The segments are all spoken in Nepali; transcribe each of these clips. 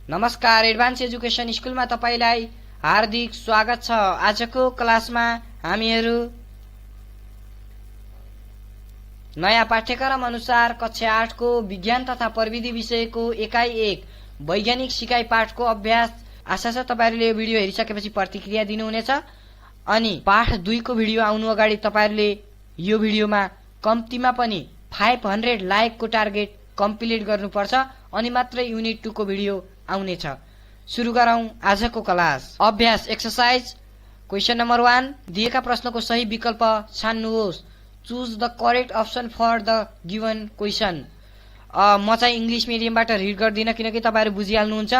नमस्कार, एडभान्स एजुकेसन स्कुलमा तपाईलाई हार्दिक स्वागत छ। आजको क्लासमा हामीहरू नयाँ पाठ्यक्रम अनुसार कक्षा 8 को विज्ञान तथा प्रविधि विषयको एकाइ 1 वैज्ञानिक सिकाइ पाठको अभ्यास। आशा छ तपाईहरुले यो भिडियो हेरिसकेपछि प्रतिक्रिया दिनुहुनेछ अनि पाठ 2 को भिडियो आउनु अगाडि तपाईहरुले यो भिडियोमा कम्तिमा पनि 500 लाइकको टार्गेट कम्प्लिट गर्नुपर्छ अनि मात्रै युनिट 2 को भिडियो आउनेछ। सुरु गरौं आजको क्लास। अभ्यास एक्सरसाइज क्वेशन नम्बर 1 दिएका प्रश्नको सही विकल्प छान्नुहोस्। Choose the correct option for the given question. म चाहिँ इंग्लिश मिडियमबाट रिड गर्दिन किनकि तपाईहरु बुझिहाल्नुहुन्छ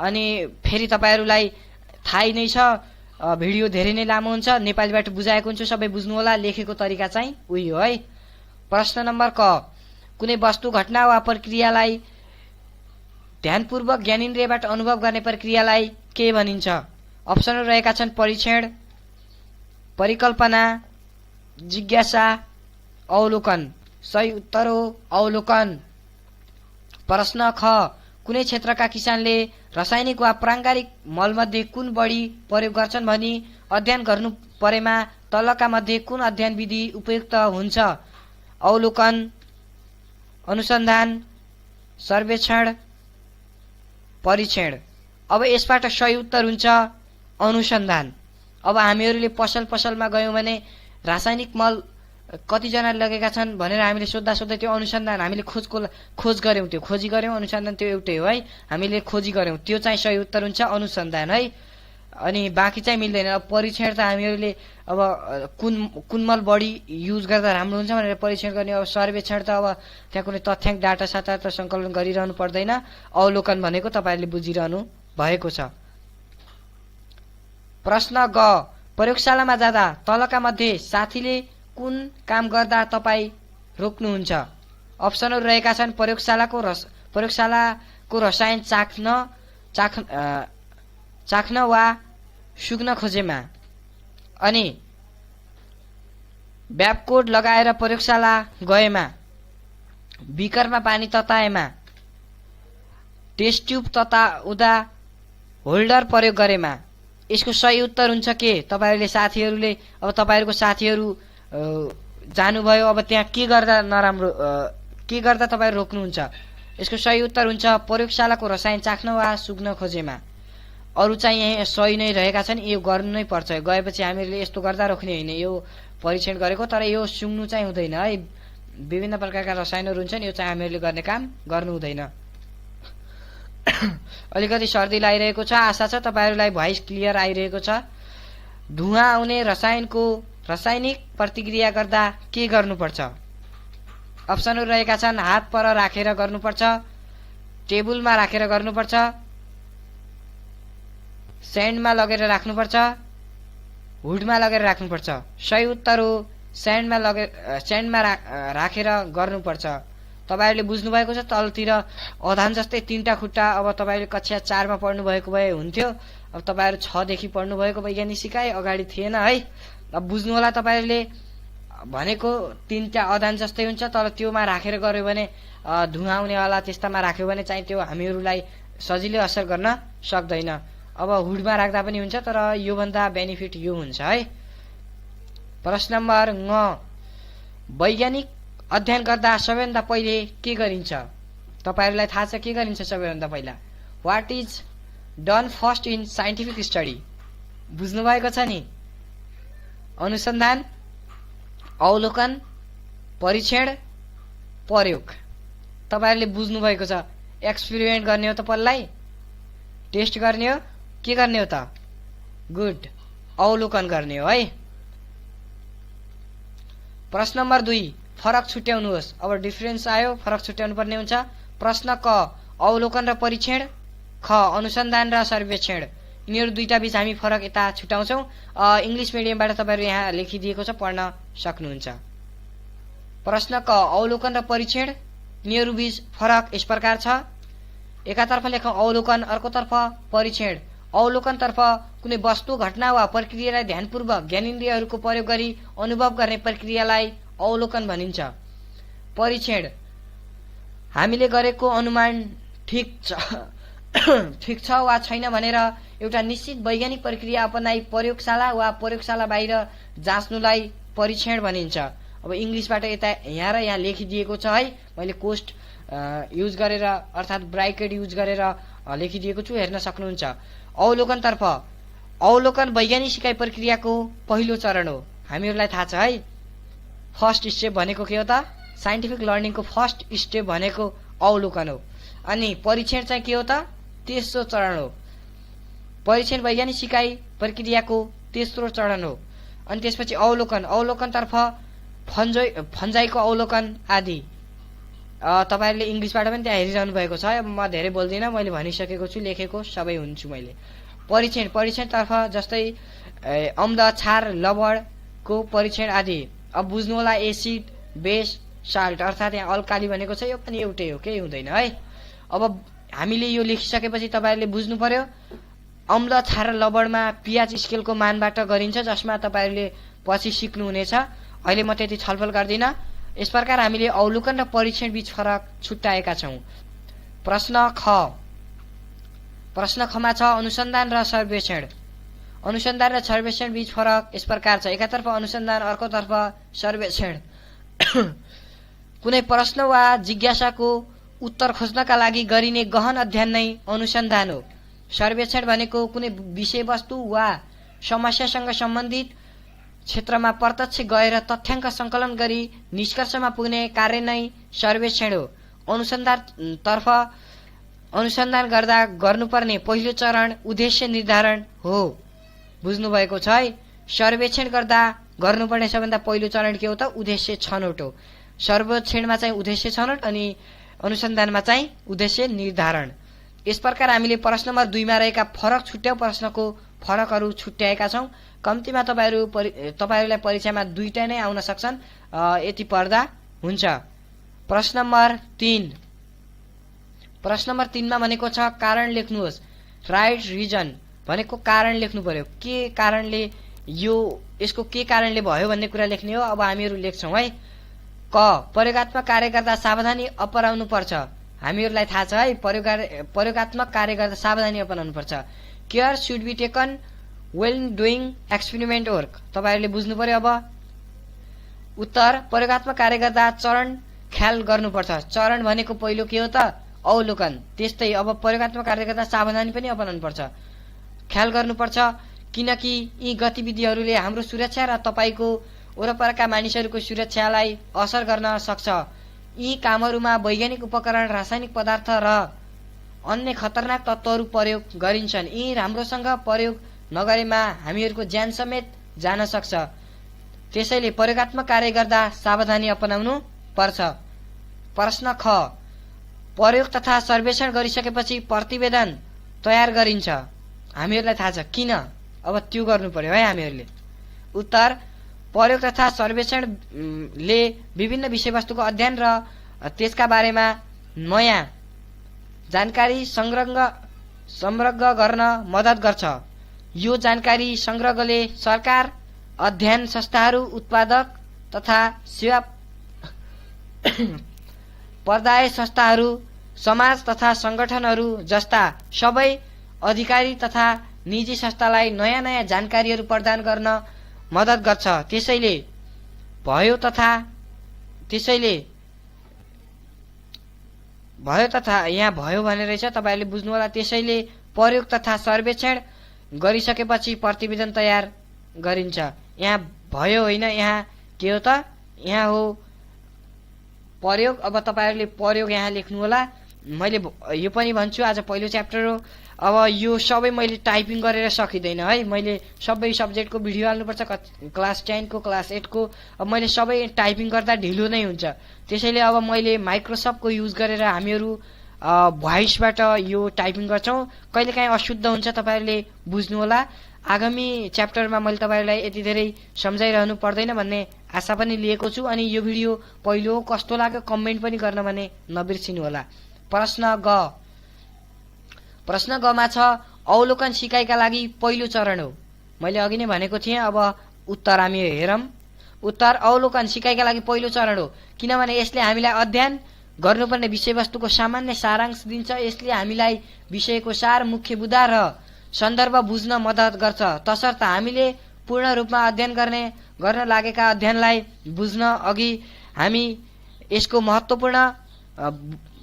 अनि फेरि तपाईहरुलाई थाहै नै छ भिडियो धेरै नै लामो हुन्छ। नेपालीबाट बुझाएको हुन्छ, सबै बुझ्नु होला। लेखेको तरिका चाहिँ उही हो है। प्रश्न नम्बर क कुनै वस्तु घटना वा प्रक्रियालाई ध्यानपूर्वक ज्ञानेन्द्रियबाट अनुभव गर्ने प्रक्रियालाई के भनिन्छ? अप्सनहरु रहेका छन् परीक्षण, परिकल्पना, जिज्ञासा, अवलोकन। सही उत्तर हो अवलोकन। प्रश्न ख कुनै क्षेत्रका किसानले रासायनिक वा प्राङ्गारिक मलमध्ये कुन बढी प्रयोग गर्छन् भनी अध्ययन गर्नु परेमा तलका मध्ये कुन अध्ययन विधि उपयुक्त हुन्छ? अवलोकन, अनुसन्धान, सर्वेक्षण, परीक्षण। अब यसबाट सही उत्तर हुन्छ अनुसन्धान। अब हामीहरूले पसलमा गयौं भने रासायनिक मल कति जनाले लगेका छन् भनेर हामीले सोध्दा त्यो अनुसन्धान हामीले खोज गर्यौं, त्यो खोजी गर्यौं। अनुसन्धान त्यो एउटै हो है, हामीले खोजी गर्यौं, त्यो चाहिँ सही उत्तर हुन्छ अनुसन्धान है। अनि बाँकी चाहिँ मिल्दैन। अब परीक्षण त हामीहरूले अब कुन मल बढी युज गर्दा राम्रो हुन्छ भनेर परीक्षण गर्ने। अब सर्वेक्षण त अब त्यहाँ कुनै तथ्याङ्क डाटा साटा त संकलन गरिरहनु पर्दैन। अवलोकन भनेको तपाईहरुले बुझिरहनु भएको छ। प्रश्न ग प्रयोगशालामा जाँदा तलका मध्ये साथीले कुन काम गर्दा तपाई रोक्नुहुन्छ? अप्सनहरु रहेका छन् प्रयोगशालाको रसायन चाख्न वा सुक्न खोजेमा, अनि ब्यापकोड लगाएर प्रयोगशाला गएमा, बिकरमा पानी तताएमा, टेस्ट ट्युब तताउँदा होल्डर प्रयोग गरेमा। यसको सही उत्तर हुन्छ के? तपाईहरुले साथीहरुले अब तपाईहरुको साथीहरु जानुभयो, अब त्यहाँ के गर्दा तपाईहरु रोक्नुहुन्छ? यसको सही उत्तर हुन्छ प्रयोगशालाको रसायन चाख्न वा सुक्न खोजेमा। अरु चाहिँ यहाँ सही नै रहेका छन्, यो गर्नु नै पर्छ। गएपछि हामीहरूले यस्तो गर्दा रोक्ने होइन, यो परीक्षण गरेको, तर यो सुङ्नु चाहिँ हुँदैन है। विभिन्न प्रकारका रसायनहरु हुन्छन्, यो चाहिँ हामीहरूले गर्ने काम गर्नु हुँदैन। अलिकति सर्दी लागिरहेको छ, आशा छ तपाईहरुलाई भोइस क्लियर आइरहेको छ। धुवा आउने रासायनिक प्रतिक्रिया गर्दा के गर्नुपर्छ? अप्सनहरु रहेका छन् हात पर राखेर गर्नुपर्छ, टेबलमा राखेर गर्नुपर्छ, स्यान्डमा लगेर राख्नुपर्छ, हुडमा लगेर राख्नुपर्छ। सही उत्तर हो स्यान्डमा राखेर गर्नुपर्छ। तपाईहरुले बुझ्नु भएको छ। तलतिर अधान जस्तै 3टा खुट्टा। अब तपाईहरुले कक्षा 4 मा पढ्नु भएको भए हुन्थ्यो। अब तपाईहरु 6 देखि पढ्नु भएको वैज्ञानिक सिकाइ अगाडि थिएन है। अब बुझ्नु होला तपाईहरुले भनेको 3टा अधान जस्तै हुन्छ, तर त्योमा राखेर गर्यो भने धुवा आउनेवाला त्यस्तामा राख्यो भने चाहिँ त्यो हामीहरूलाई सजिलै असर गर्न सक्दैन। अब हुडमा राख्दा पनि हुन्छ, तर यो भन्दा बेनिफिट यो हुन्छ है। प्रश्न नम्बर ङ वैज्ञानिक अध्ययन गर्दा सबैभन्दा पहिले के गरिन्छ? तपाईहरुलाई थाहा छ के गरिन्छ सबैभन्दा पहिला? What is done first in scientific study? बुझ्नु भएको छ नि? अनुसन्धान, अवलोकन, परीक्षण, प्रयोग। तपाईहरुले बुझ्नु भएको छ। एक्सपेरिमेन्ट गर्ने हो त पल्लाई, टेस्ट गर्ने हो, के गर्ने हो त? गुड, अवलोकन गर्ने हो है। प्रश्न नम्बर 2 फरक छुट्याउनुहोस्। अब डिफरेन्स आयो, फरक छुट्याउनु पर्ने हुन्छ। प्रश्न क अवलोकन र परीक्षण, ख अनुसन्धान र सर्वेक्षण। यिनीहरु दुईटा बीच हामी फरक यता छुटाउँछौं। इंग्लिश मिडियमबाट तपाईहरु यहाँ लेखिदिएको छ, पढ्न सक्नुहुन्छ। प्रश्न क अवलोकन र परीक्षण, यिनीहरु बीच फरक यस प्रकार छ। एकातर्फ लेखौं अवलोकन, अर्कोतर्फ परीक्षण। अवलोकनतर्फ कुनै वस्तु घटना वा प्रक्रियालाई ध्यानपूर्वक ज्ञानेन्द्रियहरूको प्रयोग गरी अनुभव गर्ने प्रक्रियालाई अवलोकन भनिन्छ। परीक्षण हामीले गरेको अनुमान ठीक छ ठिक छ वा छैन भनेर एउटा निश्चित वैज्ञानिक प्रक्रिया अपनाई प्रयोगशाला वा प्रयोगशाला बाहिर जाँच्नुलाई परीक्षण भनिन्छ। अब इङ्ग्लिसबाट यता यहाँ र यहाँ लेखिदिएको छ है, मैले कोस्ट युज गरेर अर्थात् ब्राकेट युज गरेर लेखिदिएको छु, हेर्न सक्नुहुन्छ। अवलोकनतर्फ, अवलोकन वैज्ञानिक सिकाइ प्रक्रियाको पहिलो चरण हो। हामीहरूलाई थाहा छ है, फर्स्ट स्टेप भनेको के हो त? साइन्टिफिक लर्निङको फर्स्ट स्टेप भनेको अवलोकन हो। अनि परीक्षण चाहिँ के हो त? तेस्रो चरण हो। परीक्षण वैज्ञानिक सिकाइ प्रक्रियाको तेस्रो चरण हो। अनि त्यसपछि अवलोकन, अवलोकनतर्फ फन्जाइको अवलोकन आदि। तपाईँहरूले इङ्ग्लिसबाट पनि त्यहाँ हेरिरहनु भएको छ, म धेरै बोल्दिनँ, मैले भनिसकेको छु, लेखेको सबै हुन्छु मैले। परीक्षण, परीक्षणतर्फ जस्तै अम्ल, क्षार, लवणको परीक्षण आदि। अब बुझ्नु होला, एसिड, बेस, साल्ट, अर्थात् यहाँ अल्काली भनेको छ, यो पनि एउटै हो, केही हुँदैन है। अब हामीले यो लेखिसकेपछि तपाईँहरूले बुझ्नु पर्यो, अम्ल, क्षार र लवणमा पिएच स्केलको मानबाट गरिन्छ, जसमा तपाईँहरूले पछि सिक्नुहुनेछ। अहिले म त्यति छलफल गर्दिनँ। यस प्रकार हामीले अवलोकन र परीक्षण बीच फरक छुट्याएका छौँ। प्रश्न ख, प्रश्न खमा छ अनुसन्धान र सर्वेक्षण। अनुसन्धान र सर्वेक्षण बीच फरक यस प्रकार छ। एकातर्फ अनुसन्धान, अर्कोतर्फ सर्वेक्षण। कुनै प्रश्न वा जिज्ञासाको उत्तर खोज्नका लागि गरिने गहन अध्ययन नै अनुसन्धान हो। सर्वेक्षण भनेको कुनै विषयवस्तु वा समस्यासँग सम्बन्धित क्षेत्रमा प्रत्यक्ष गएर तथ्याङ्क सङ्कलन गरी निष्कर्षमा पुग्ने कार्य नै सर्वेक्षण हो। अनुसन्धानतर्फ अनुसन्धान गर्दा गर्नुपर्ने पहिलो चरण उद्देश्य निर्धारण हो। बुझ्नुभएको छ है? सर्वेक्षण गर्दा गर्नुपर्ने सबभन्दा पहिलो चरण के हो त? उद्देश्य छनौट हो। सर्वेक्षणमा चाहिँ उद्देश्य छनौट अनि अनुसन्धानमा चाहिँ उद्देश्य निर्धारण। यस प्रकार हामीले प्रश्न नम्बर 2 मा रहेका फरक छुट्याउ प्रश्नको फरकहरू छुट्याएका छौँ। कम्तीमा तपाईँहरूलाई परीक्षामा 2टा नै आउन सक्छन्, यति पढ्दा हुन्छ। प्रश्न नम्बर 3, प्रश्न नम्बर 3 मा भनेको छ कारण लेख्नुहोस्। राइट रिजन भनेको कारण लेख्नु पर्यो, के कारणले यसको के कारणले भयो भन्ने कुरा लेख्ने हो। अब हामीहरू लेख्छौँ है। क, प्रयोगात्मक कार्य गर्दा सावधानी अपनाउनु पर्छ। हामीहरूलाई थाहा छ है, प्रयोगात्मक कार्य गर्दा सावधानी अपनाउनु पर्छ। Care should be taken when doing experiment work. तपाईँहरूले बुझ्नु पर्यो। अब उत्तर, प्रयोगात्मक कार्य गर्दा चरण ख्याल गर्नुपर्छ। चरण भनेको पहिलो के हो त? अवलोकन। त्यस्तै अब प्रयोगात्मक कार्य गर्दा सावधानी पनि अपनाउनु पर्छ, ख्याल गर्नुपर्छ, किनकि यी गतिविधिहरूले हाम्रो सुरक्षा र तपाईँको वरपरका मानिसहरूको सुरक्षालाई असर गर्न सक्छ। यी कामहरूमा वैज्ञानिक उपकरण, रासायनिक पदार्थ र अन्य खतरनाक तत्त्वहरू प्रयोग गरिन्छन्। यी राम्रोसँग प्रयोग नगरेमा हामीहरूको ज्यान समेत जान सक्छ। त्यसैले प्रयोगात्मक कार्य गर्दा सावधानी अपनाउनु पर्छ। प्रश्न ख, प्रयोग तथा सर्वेक्षण गरिसकेपछि प्रतिवेदन तयार गरिन्छ। हामीहरूलाई थाहा छ किन, अब त्यो गर्नु पर्यो है हामीहरूले। उत्तर, प्रयोग तथा सर्वेक्षणले विभिन्न विषयवस्तुको अध्ययन र त्यसका बारेमा नयाँ जानकारी संग्रह गर्न मद्दत गर्छ। यो जानकारी संग्रहले सरकार, अध्ययन संस्थाहरू, उत्पादक तथा सेवा प्रदाय संस्थाहरू, समाज तथा संगठनहरू जस्ता सबै अधिकारी तथा निजी संस्थालाई नयाँ नयाँ जानकारीहरू प्रदान गर्न मद्दत गर्छ। त्यसैले भयो यहाँ भयो भने रहेछ, तपाईँहरूले बुझ्नु होला। त्यसैले प्रयोग तथा सर्वेक्षण गरिसकेपछि प्रतिवेदन तयार गरिन्छ। यहाँ भयो होइन, यहाँ के हो त? यहाँ हो प्रयोग। अब तपाईँहरूले प्रयोग यहाँ लेख्नु होला। मैले यो पनि भन्छु, आज पहिलो च्याप्टर हो। अब यो सबै मैले टाइपिङ गरेर सकिँदैन है, मैले सबै सब्जेक्टको भिडियो हाल्नुपर्छ, क्लास 10 को, क्लास 8 को। अब मैले सबै टाइपिङ गर्दा ढिलो नै हुन्छ। त्यसैले अब मैले माइक्रोसफ्टको युज गरेर हामीहरू भोइसबाट यो टाइपिङ गर्छौँ। कहिलेकाहीँ अशुद्ध हुन्छ, तपाईँहरूले बुझ्नु होला। आगामी च्याप्टरमा मैले तपाईँहरूलाई यति धेरै सम्झाइरहनु पर्दैन भन्ने आशा पनि लिएको छु। अनि यो भिडियो पहिलो कस्तो लाग्यो कमेन्ट पनि गर्न भने नबिर्सिनु होला। प्रश्न ग, प्रश्न गमा छ अवलोकन सिकाइका लागि पहिलो चरण हो। मैले अघि नै भनेको थिएँ। अब उत्तर हामी हेरौँ। उत्तर, अवलोकन सिकाइका लागि पहिलो चरण हो, किनभने यसले हामीलाई अध्ययन गर्नुपर्ने विषयवस्तुको सामान्य सारांश दिन्छ। यसले हामीलाई विषयको सार, मुख्य बुँदा र सन्दर्भ बुझ्न मद्दत गर्छ। तसर्थ हामीले पूर्ण रूपमा अध्ययन गर्न लागेका अध्ययनलाई बुझ्न अघि हामी यसको महत्त्वपूर्ण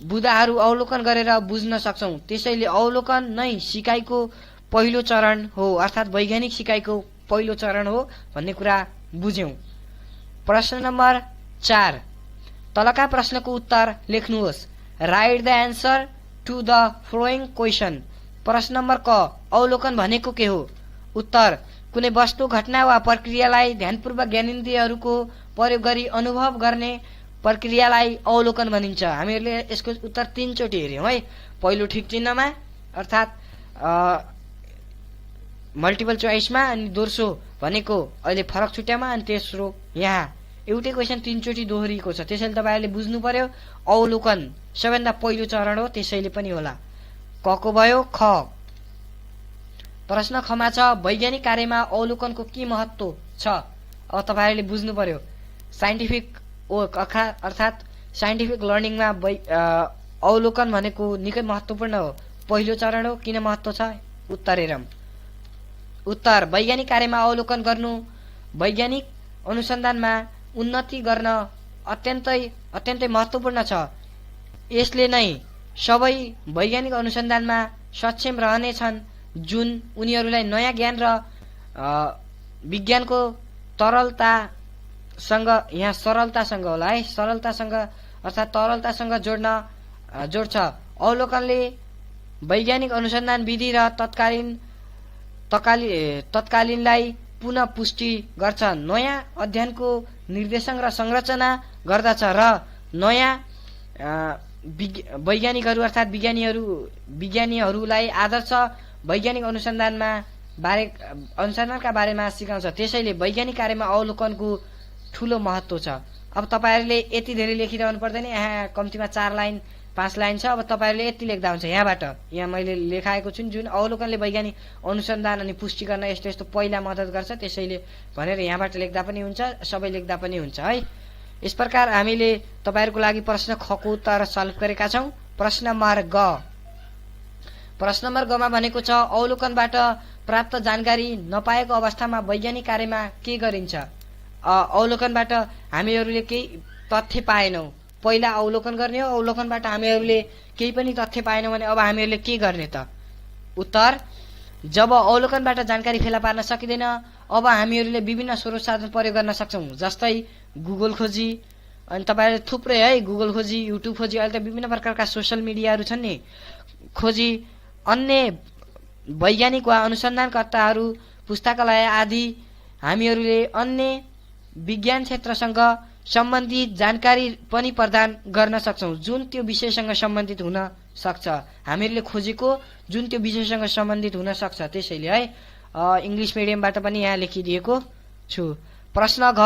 बुँदाहरू अवलोकन गरेर बुझ्न सक्छौं। त्यसैले अवलोकन नै सिकाइको पहिलो चरण हो, अर्थात् वैज्ञानिक सिकाइको पहिलो चरण हो भन्ने कुरा बुझ्यौं। प्रश्न नम्बर 4, तलका प्रश्नको उत्तर लेख्नुहोस्। Write the answer to the following question. प्रश्न नम्बर क, अवलोकन भनेको के हो? उत्तर, कुनै वस्तु, घटना वा प्रक्रियालाई ध्यानपूर्वक ज्ञानेन्द्रियहरूको प्रयोग गरी अनुभव गर्ने प्रक्रियालाई अवलोकन भनिन्छ। हामीहरूले यसको उत्तर 3 चोटि हेर्यौं है। पहिलो ठिक चिन्हमा अर्थात् मल्टिपल चोइसमा, अनि दोस्रो भनेको अहिले फरक छुट्यामा, अनि तेस्रो यहाँ। एउटै क्वेसन 3 चोटि दोहोरिएको छ, त्यसैले तपाईहरुले बुझ्नु पर्यो अवलोकन सबैभन्दा पहिलो चरण हो, त्यसैले पनि होला। कको भयो ख। प्रश्न खमा छ, वैज्ञानिक कार्यमा अवलोकनको के महत्व छ? अब तपाईहरुले बुझ्नु पर्यो। साइन्टिफिक अर्थात् साइन्टिफिक लर्निङमा अवलोकन भनेको निकै महत्त्वपूर्ण हो, पहिलो चरण हो। किन महत्व छ? उत्तर हेरौं। उत्तर, वैज्ञानिक कार्यमा अवलोकन गर्नु वैज्ञानिक अनुसन्धानमा उन्नति गर्न अत्यन्तै महत्त्वपूर्ण छ। यसले नै सबै वैज्ञानिक अनुसन्धानमा सक्षम रहनेछन् जुन उनीहरूलाई नयाँ ज्ञान र विज्ञानको तरलतासँग, यहाँ सरलतासँग होला है, सरलतासँग अर्थात् तरलतासँग जोड्छ। अवलोकनले वैज्ञानिक अनुसन्धान विधि र तत्कालीनलाई पुनः पुष्टि गर्छ, नयाँ अध्ययनको निर्देशन र संरचना गर्दछ र नयाँ वैज्ञानिकहरू अर्थात् विज्ञानीहरूलाई आदर्श वैज्ञानिक अनुसन्धानका बारेमा सिकाउँछ। त्यसैले वैज्ञानिक कार्यमा अवलोकनको ठूलो महत्व छ। अब तपाईहरुले यति धेरै लेखिरहनु पर्दैन, यहाँ कम्तीमा 4 लाइन 5 लाइन छ। अब तपाईहरुले यति लेख्दा हुन्छ यहाँबाट, यहाँ मैले लेखाएको छु जुन अवलोकनले वैज्ञानिक अनुसन्धान अनि पुष्टि गर्न यस्तो यस्तो पहिला मद्दत गर्छ, त्यसैले भनेर यहाँबाट लेख्दा पनि हुन्छ, सबै लेख्दा पनि हुन्छ है। यस प्रकार हामीले तपाईहरुको लागि प्रश्न खको उत्तर सल्भ गरेका छौं। प्रश्न नम्बर ग। प्रश्न नम्बर गमा भनेको छ, अवलोकनबाट प्राप्त जानकारी नपाएको अवस्थामा वैज्ञानिक कार्यमा के गरिन्छ? अवलोकनबाट हामीहरूले केही तथ्य पाएनौं, पहिला अवलोकन गर्ने हो। अवलोकनबाट हामीहरूले केही पनि तथ्य पाएनौं भने अब हामीहरूले के गर्ने त? उत्तर, जब अवलोकनबाट जानकारी फेला पार्न सकिँदैन, अब हामीहरूले विभिन्न स्रोत साधन प्रयोग गर्न सक्छौं, जस्तै गुगल खोजी। अनि तपाईहरुले थुप्रै है, गुगल खोजी, युट्युब खोजी, अहिले त विभिन्न प्रकारका सोशल मिडियाहरू छन् नि, खोजी, अन्य वैज्ञानिक वा अनुसन्धानकर्ताहरू, पुस्तकालय आदि हामीहरूले अन्य विज्ञान क्षेत्रसँग सम्बन्धित जानकारी पनि प्रदान गर्न सक्छौं जुन त्यो विषयसँग सम्बन्धित हुन सक्छ। हामीहरूले खोजेको जुन त्यो विषयसँग सम्बन्धित हुन सक्छ। त्यसैले है इंग्लिश मिडियमबाट पनि यहाँ लेखिदिएको छु। प्रश्न घ,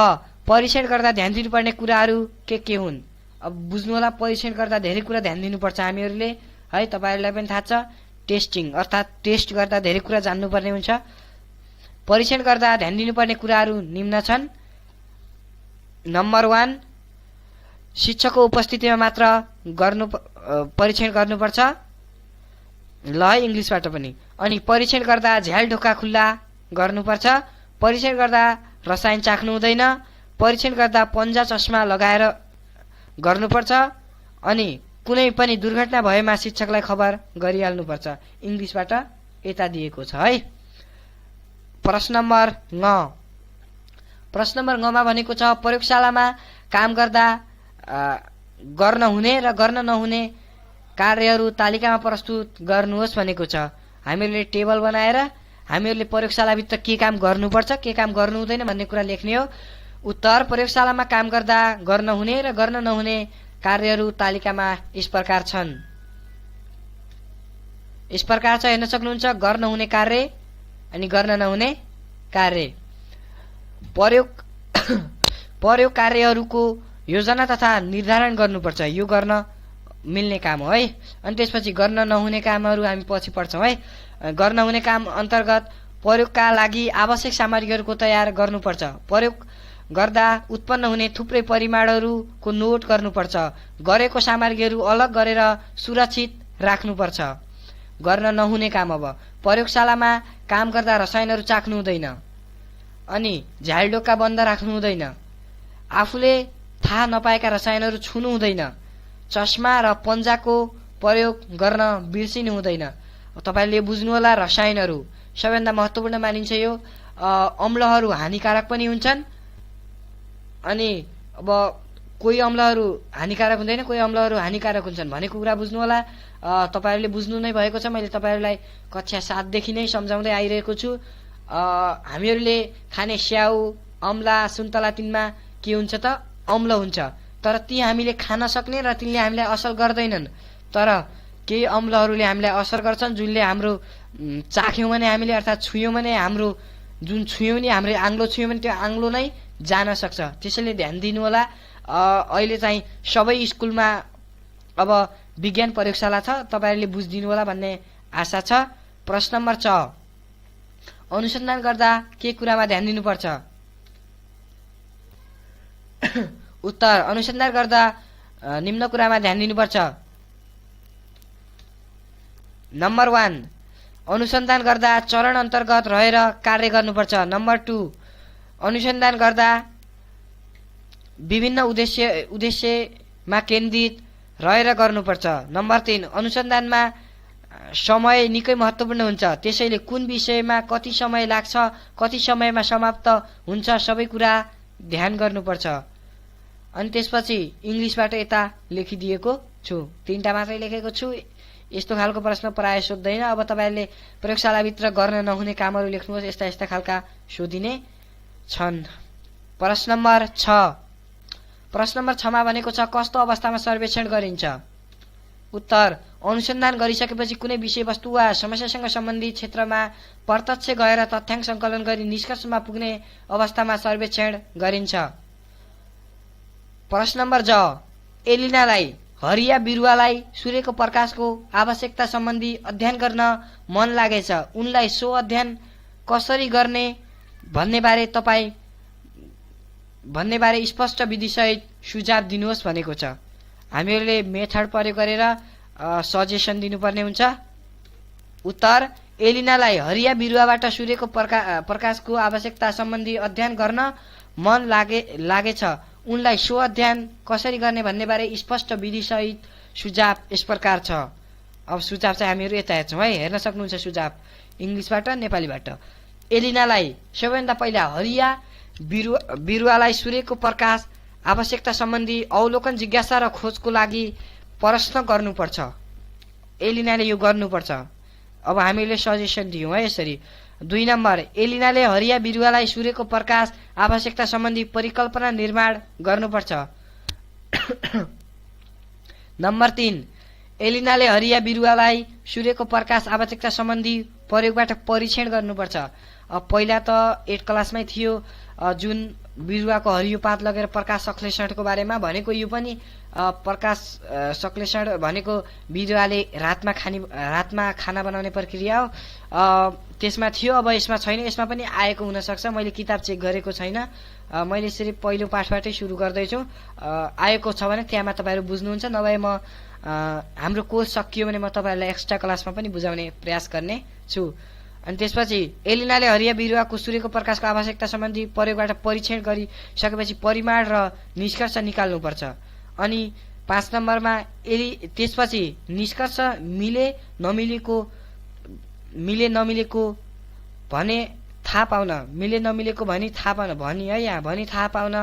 परीक्षण गर्दा ध्यान दिनुपर्ने कुराहरू के हुन्? अब बुझ्नु होला, परीक्षण गर्दा धेरै कुरा ध्यान दिनुपर्छ हामीहरूले है, तपाईहरुलाई पनि थाहा छ। टेस्टिङ अर्थात् टेस्ट गर्दा धेरै कुरा जान्नुपर्ने हुन्छ। परीक्षण गर्दा ध्यान दिनुपर्ने कुराहरू निम्न छन्। नम्बर 1, शिक्षकको उपस्थितिमा मात्र परीक्षण गर्नुपर्छ। ल है इंग्लिशबाट पनि। अनि परीक्षण गर्दा झ्याल ढोका खुल्ला गर्नुपर्छ। परीक्षण गर्दा रसायन चाख्नु हुँदैन। परीक्षण गर्दा पन्जा चस्मा लगाएर गर्नुपर्छ। अनि कुनै पनि दुर्घटना भएमा शिक्षकलाई खबर गरिहाल्नुपर्छ। इंग्लिशबाट यता दिएको छ है। प्रश्न नम्बर ङ। प्रश्न नम्बर ङमा भनेको छ, प्रयोगशालामा काम गर्दा गर्न हुने र गर्न नहुने कार्यहरू तालिकामा प्रस्तुत गर्नुहोस् भनेको छ। हामीहरूले टेबल बनाएर हामीहरूले प्रयोगशालाभित्र के काम गर्नुपर्छ, के काम गर्नु हुँदैन भन्ने कुरा लेख्ने हो। उत्तर, प्रयोगशालामा काम गर्दा गर्न हुने र गर्न नहुने कार्यहरू तालिकामा यस प्रकार छन्। यस प्रकार छ, हेर्न सक्नुहुन्छ, गर्न हुने कार्य अनि गर्न नहुने कार्य। प्रयोग कार्यहरूको योजना तथा निर्धारण गर्नुपर्छ, यो गर्न मिल्ने काम हो है। अनि त्यसपछि गर्न नहुने कामहरू हामी पछि पढ्छौं है। गर्न हुने काम अन्तर्गत प्रयोगका लागि आवश्यक सामग्रीहरूको तयार गर्नुपर्छ। प्रयोग गर्दा उत्पन्न हुने थुप्रै परिमाणहरूको नोट गर्नुपर्छ। गरेको सामग्रीहरू अलग गरेर सुरक्षित राख्नुपर्छ। गर्न नहुने काम। अब प्रयोगशालामा काम गर्दा रसायनहरू चाख्नु हुँदैन अनि झ्यालडोका बन्द राख्नु हुँदैन। आफूले थाहा नपाएका रसायनहरू छुनु हुँदैन। चस्मा र पन्जाको प्रयोग गर्न बिर्सिनु हुँदैन। तपाईले बुझ्नुहोला, रसायनहरू सबैभन्दा महत्त्वपूर्ण मानिन्छ। यो अम्लहरू हानिकारक पनि हुन्छन् अनि अब कोही अम्लहरू हानिकारक हुँदैन, कोही अम्लहरू हानिकारक हुन्छन् भनेको कुरा बुझ्नुहोला। तपाईहरूले बुझ्नु नै भएको छ। मैले तपाईहरूलाई कक्षा 7 देखि नै सम्झाउँदै आइरहेको छु। हामीहरूले खाने स्याउ, अम्ला, सुन्तला तिनमा के हुन्छ त? अम्ल हुन्छ। तर ती हामीले खान सक्ने र तिनले हामीलाई असर गर्दैनन्। तर केही अम्लहरूले हामीलाई असर गर्छन्, जुनले हाम्रो चाख्यौँ भने हामीले, अर्थात् छुयौँ भने हाम्रो जुन छुयौँ नि, हाम्रो आङ्लो छुयौँ भने त्यो आङ्लो नै जान सक्छ। त्यसैले ध्यान दिनु होला। अहिले चाहिँ सबै स्कुलमा अब विज्ञान प्रयोगशाला छ। तपाईहरूले बुझिदिनु होला भन्ने आशा छ। प्रश्न नम्बर 6, अनुसन्धान गर्दा के कुरामा ध्यान दिनुपर्छ? उत्तर, अनुसन्धान गर्दा निम्न कुरामा ध्यान दिनुपर्छ। नम्बर 1, अनुसन्धान गर्दा चरण अन्तर्गत रहेर कार्य गर्नुपर्छ। नम्बर 2, अनुसन्धान गर्दा विभिन्न उद्देश्यमा केन्द्रित रहेर गर्नुपर्छ। नम्बर 3, अनुसन्धानमा समय निकै महत्त्वपूर्ण हुन्छ। त्यसैले कुन विषयमा कति समय लाग्छ, कति समयमा समाप्त हुन्छ, सबै कुरा ध्यान गर्नुपर्छ। अनि त्यसपछि इङ्ग्लिसबाट यता लेखिदिएको छु। 3टा मात्रै लेखेको छु। यस्तो खालको प्रश्न प्राय सोध्दैन। अब तपाईहरूले प्रयोगशालाभित्र गर्न नहुने कामहरू लेख्नुहोस्। यस्ता यस्ता खालका सोधिने छन्। प्रश्न नम्बर 6, प्रश्न नम्बर 6मा भनेको छ कस्तो अवस्थामा सर्वेक्षण गरिन्छ? उत्तर, अनुसन्धान गरिसकेपछि कुनै विषयवस्तु वा समस्यासँग सम्बन्धित क्षेत्रमा प्रत्यक्ष गएर तथ्याङ्क सङ्कलन गरी निष्कर्षमा पुग्ने अवस्थामा सर्वेक्षण गरिन्छ। प्रश्न नम्बर ज, एलिनालाई हरिया बिरुवालाई सूर्यको प्रकाशको आवश्यकता सम्बन्धी अध्ययन गर्न मन लागेछ। उनलाई सो अध्ययन कसरी गर्ने भन्ने बारे स्पष्ट विधिसहित सुझाव दिनुहोस् भनेको छ। हामीहरूले मेथड प्रयोग गरेर सजेसन दिनुपर्ने हुन्छ। उत्तर, एलिनालाई हरिया बिरुवाबाट सूर्यको प्रकाशको आवश्यकता सम्बन्धी अध्ययन गर्न मन लागेछ। उनलाई सो अध्ययन कसरी गर्ने भन्ने बारे स्पष्ट विधिसहित सुझाव यस प्रकार छ। अब सुझाव चाहिँ हामीहरू यता हेर्छौँ है। हेर्न सक्नुहुन्छ सुझाव इङ्ग्लिसबाट नेपालीबाट। एलिनालाई सबैभन्दा पहिला हरिया बिरुवालाई सूर्यको प्रकाश आवश्यकता सम्बन्धी अवलोकन, जिज्ञासा र खोजको लागि प्रश्न गर्नुपर्छ। एलिनाले यो गर्नुपर्छ। अब हामीले सजेसन दियौँ है यसरी। 2 नम्बर, एलिनाले हरिया बिरुवालाई सूर्यको प्रकाश आवश्यकता सम्बन्धी परिकल्पना निर्माण गर्नुपर्छ। नम्बर 3, एलिनाले हरिया बिरुवालाई सूर्यको प्रकाश आवश्यकता सम्बन्धी प्रयोगबाट परीक्षण गर्नुपर्छ। अब पहिला त 8 क्लासमै थियो जुन बिरुवाको हरियो पात लगेर प्रकाश संश्लेषणको बारेमा भनेको। यो पनि प्रकाश संश्लेषण भनेको बिरुवाले रातमा खाना बनाउने प्रक्रिया हो। त्यसमा थियो। अब यसमा छैन। यसमा पनि आएको हुनसक्छ। मैले किताब चेक गरेको छैन। मैले सिर्फ पहिलो पाठबाटै सुरु गर्दैछु। आएको छ भने त्यहाँमा तपाईँहरू बुझ्नुहुन्छ। नभए म हाम्रो कोर्स सकियो भने म तपाईँहरूलाई एक्स्ट्रा क्लासमा पनि बुझाउने प्रयास गर्ने छु। अनि त्यसपछि एलिनाले हरिया बिरुवाको सूर्यको प्रकाशको आवश्यकता सम्बन्धी प्रयोगबाट परीक्षण गरिसकेपछि परिमाण र निष्कर्ष निकाल्नुपर्छ। अनि 5 नम्बरमा त्यसपछि निष्कर्ष मिले नमिलेको भने थाहा पाउन भनी है यहाँ भनी थाहा पाउन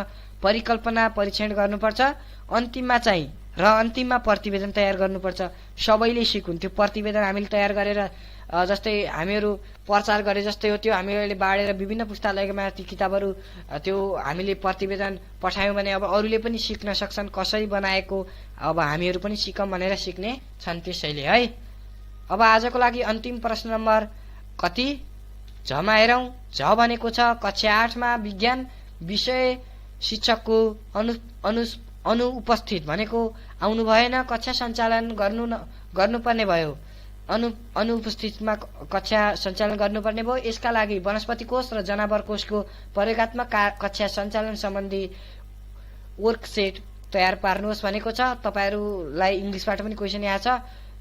परिकल्पना परीक्षण गर्नुपर्छ। अन्तिममा प्रतिवेदन तयार गर्नुपर्छ। सबैले सिकुन्। त्यो प्रतिवेदन हामीले तयार गरेर जस्तै हामीहरू प्रचार गरे जस्तै हो त्यो हामीले बाँडेर विभिन्न पुस्तकालयमा ती किताबहरू त्यो हामीले प्रतिवेदन पठायौँ भने अब अरूले पनि सिक्न सक्छन् कसरी बनाएको। अब हामीहरू पनि सिकौँ भनेर सिक्ने छन्। त्यसैले है अब आजको लागि अन्तिम प्रश्न नम्बर कति झमा हेरौँ। झ भनेको छ कक्षा 8मा विज्ञान विषय शिक्षकको अनुपस्थित भनेको आउनु भएन, कक्षा सञ्चालन गर्नुपर्ने भयो। अनुपस्थितिमा कक्षा सञ्चालन गर्नुपर्ने भयो। यसका लागि वनस्पति कोष र जनावर कोषको प्रयोगात्मक कक्षा सञ्चालन सम्बन्धी वर्कसेट तयार पार्नुहोस् भनेको छ। तपाईहरूलाई इङ्ग्लिसबाट पनि क्वेसन यहाँ छ।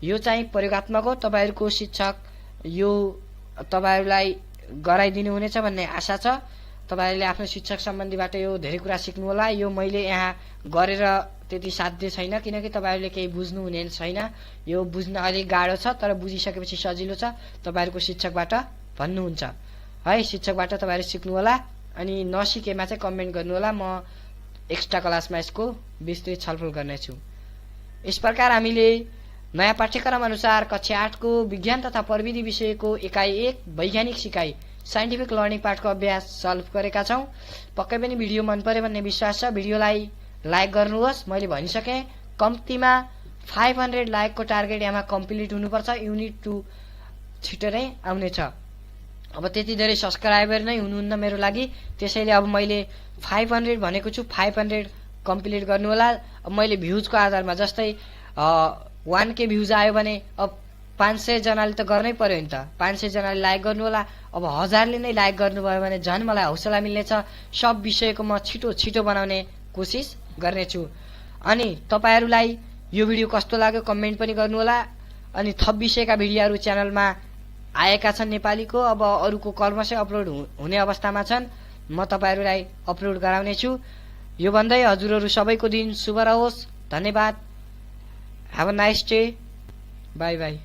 यो चाहिँ प्रयोगात्मक हो। तपाईहरूको शिक्षक यो तपाईहरूलाई गराइदिनु हुनेछ भन्ने आशा छ। तपाईहरूले आफ्नो शिक्षक सम्बन्धीबाट यो धेरै कुरा सिक्नु होला। यो मैले यहाँ गरेर त्यति साध्य छैन, किनकि तपाईहरूले केही बुझ्नु हुने छैन। यो बुझ्न अलिक गाह्रो छ, तर बुझिसकेपछि सजिलो छ। तपाईहरूको शिक्षकबाट भन्नुहुन्छ है, शिक्षकबाट तपाईँहरू सिक्नु होला। अनि नसिकेमा चाहिँ कमेन्ट गर्नु होला, म एक्स्ट्रा क्लासमा यसको विस्तृत छलफल गर्नेछु। यस प्रकार हामीले नयाँ पाठ्यक्रम अनुसार कक्षा 8 को विज्ञान तथा प्रविधि विषयको इकाइ 1 वैज्ञानिक सिकाइ साइन्टिफिक लर्निङ पाठको अभ्यास सल्भ गरेका छौं। पक्कै पनि भिडियो मन पर्यो भन्ने विश्वास छ। भिडियोलाई लाइक गर्नुहोस्। मैले भनिसकेँ कम्तीमा 500 लाइकको टार्गेट यहाँ कम्प्लिट हुनुपर्छ। युनिट 2 छिटो नै आउनेछ। अब त्यति धेरै सब्सक्राइबर नै हुनुहुन्न मेरो लागि, त्यसैले अब मैले 500 भनेको छु। 500 कम्प्लिट गर्नु होला। अब मैले भ्युजको आधारमा जस्तै 1K भ्युज आयो भने अब 500 जनाले त गर्नै पर्यो नि त। 500 जनाले लाइक गर्नु होला। अब 1000ले नै लाइक गर्नुभयो भने झन् मलाई हौसला मिल्नेछ। सब विषयको म छिटो बनाउने कोसिस गर्नेछु। अनि तपाईहरूलाई यो भिडियो कस्तो लाग्यो कमेन्ट पनि गर्नु होला। अनि थप विषयका भिडियोहरू च्यानलमा आएका छन् नेपालीको। अब अरूको क्रमशः अपलोड हुने अवस्थामा छन्। म तपाईहरूलाई अपलोड गराउनेछु। यो भन्दै हजुरहरू सबैको दिन शुभ रहोस्। धन्यवाद। Have a nice day. Bye bye.